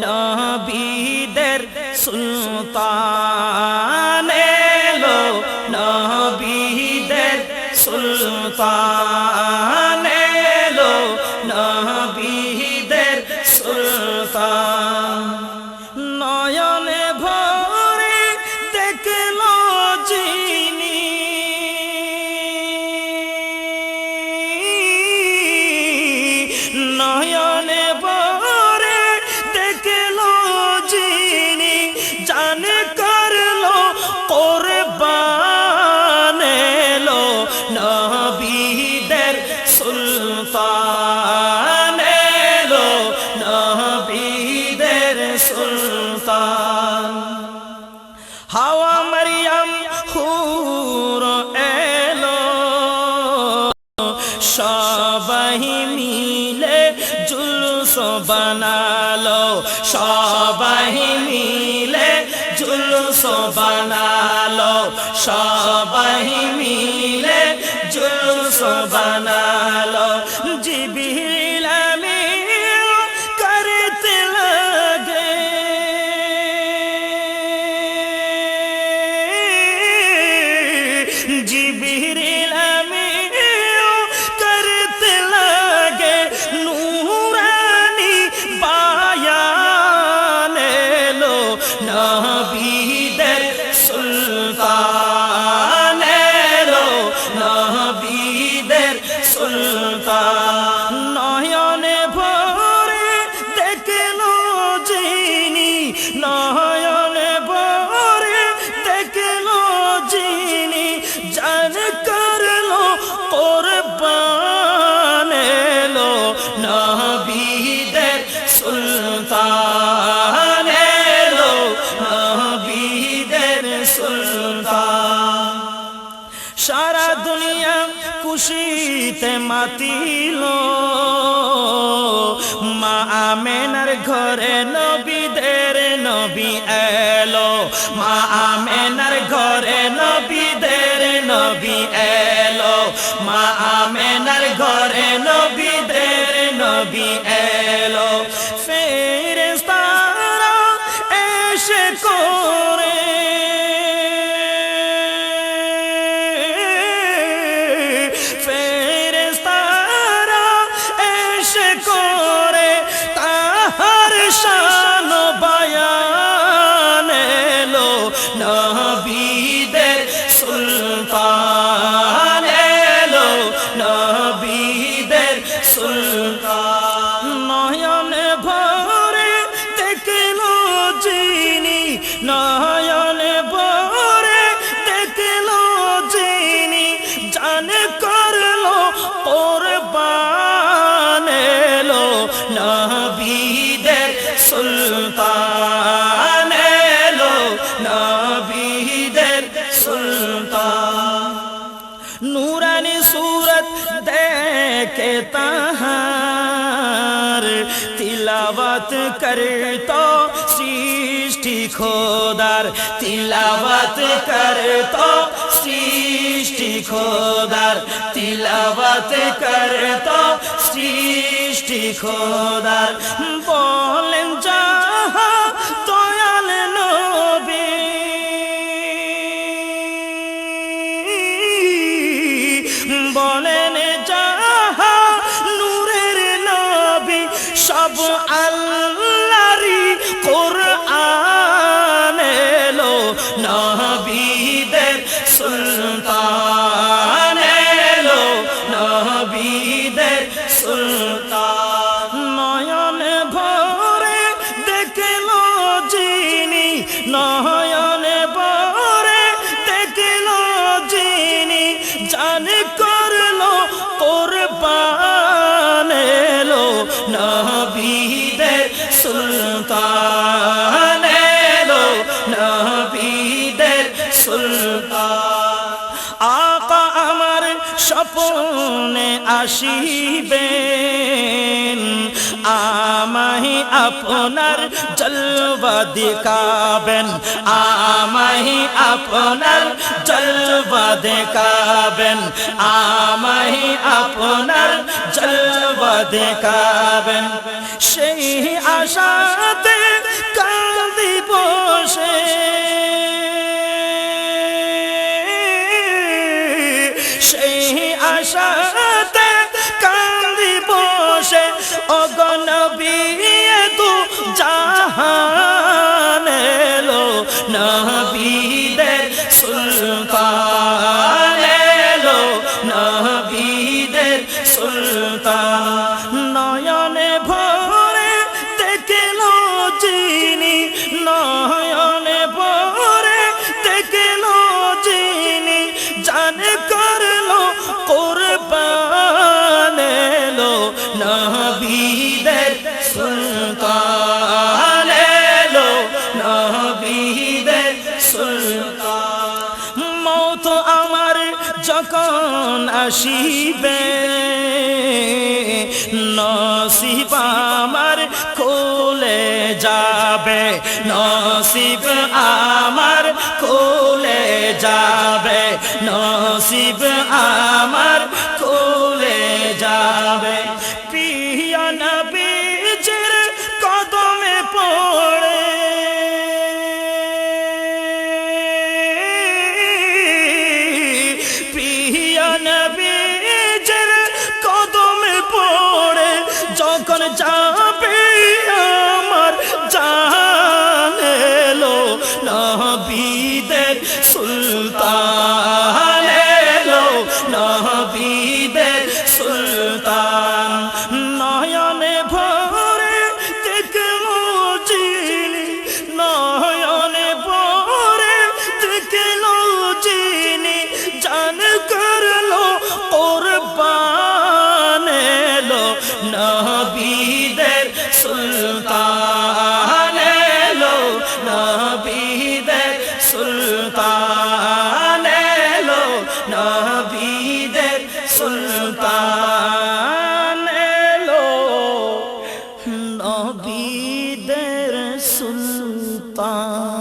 নবীদের সুলতান এলো নবীদের সুলতান এলো নবীদের সুলতান নয়নে ভরে দেখলো যিনি নয়নে ভরে দেখলো যিনি জান করলো কুরবান এলো নবীদের সুলতান এলো নবীদের সুলতান হাওয়া মরিয়ম হুর এলো সবাই মিলে জুলুস বানালো সবাই মিলে জুলুস বানালো সবাই মিলে জুলুস বানালো জিবরিল আমিন করতে লগে জিবরিল আমিন করতে লগে নূরানি বায়ান এলো নবীদের সুলতান এলো নবীদের সুলতান নয়নে ভরে দেখলো যিনি নয়নে ভরে দেখলো যিনি জান করলো কুরবান এলো নবীদের সুলতান এলো নবীদের সুলতান সারা দুনিয়া খুশিতে মাতিল মা আমেনার ঘরে নবীদের নবী এলো মা আমেনার ঘরে নবীদের নবী এলো মা আমেনার ঘরে নবীদের নবী এলো ফেরেশতারা এসে করে ফেরেশতারা এসে করে তাহার শান বয়ান এলো নবীদের সুলতান এলো নবীদের সুলতান নয়নে ভরে দেখলো যিনি নয়নে ভরে দেখলো যিনি জান করলো কুরবান এলো নবীদের সুলতান এলো নবীদের সুলতান নূরানি सूरत देखे ताहार तिलावत करतो सृष्टि खोदार तिलावत करतो सृष्टि खोदार तिलावत करतो सृष्टि खोदार बोलें जहाँ दयाल नबी বলেন যাহা নূরের নবী সব আল্লাহরই কোরআন এলো নবীদের সুলতান এলো নবীদের সুলতান নয়নে ভরে দেখলো যিনি নয়নে ভরে দেখলো যিনি জান করলো কুরবান এলো নবীদের সুলতান এলো নবীদের সুলতান আকা আমার স্বপ্নে আসিবেন আমাহি আপনার জলওয়া দেখাবেন, আমাহি আপনার জলওয়া দেখাবেন, আমাহি আপনার জলওয়া দেখাবেন। সেই আশাতে কাঁদি বসে, সেই আশাতে কাঁদি বসে, ওগো নবী দু জাহান এলো, নবীদের সুলতান এলো, নবীদের সুলতান। নয়নে ভরে দেখলো যিনি, নয়নে ভরে দেখলো যিনি, জান করলো কুরবান এলো, নবীদের সুলতান এলো, নবীদের সুলতান। মওত আমার যখন আসিবে, নসিব আমার খুলে যাবে, নসিব আমার খুলে যাবে, নসিব আমার খুলে যাবে। প্রিয় নবীজির কদমে পড়ে, প্রিয় নবীজির কদমে পড়ে যখন যাবে আমার জান এলো, নবীদের সুলতান এলো, নবীদের সুলতান। নয়নে ভরে দেখলো যিনি, নয়নে ভরে দেখলো যিনি, জান করলো কুরবান এলো, নবীদের সুলতান এলো, নবীদের সুলতান এলো, নবীদের সুলতান এলো, নবীদের সুলতান।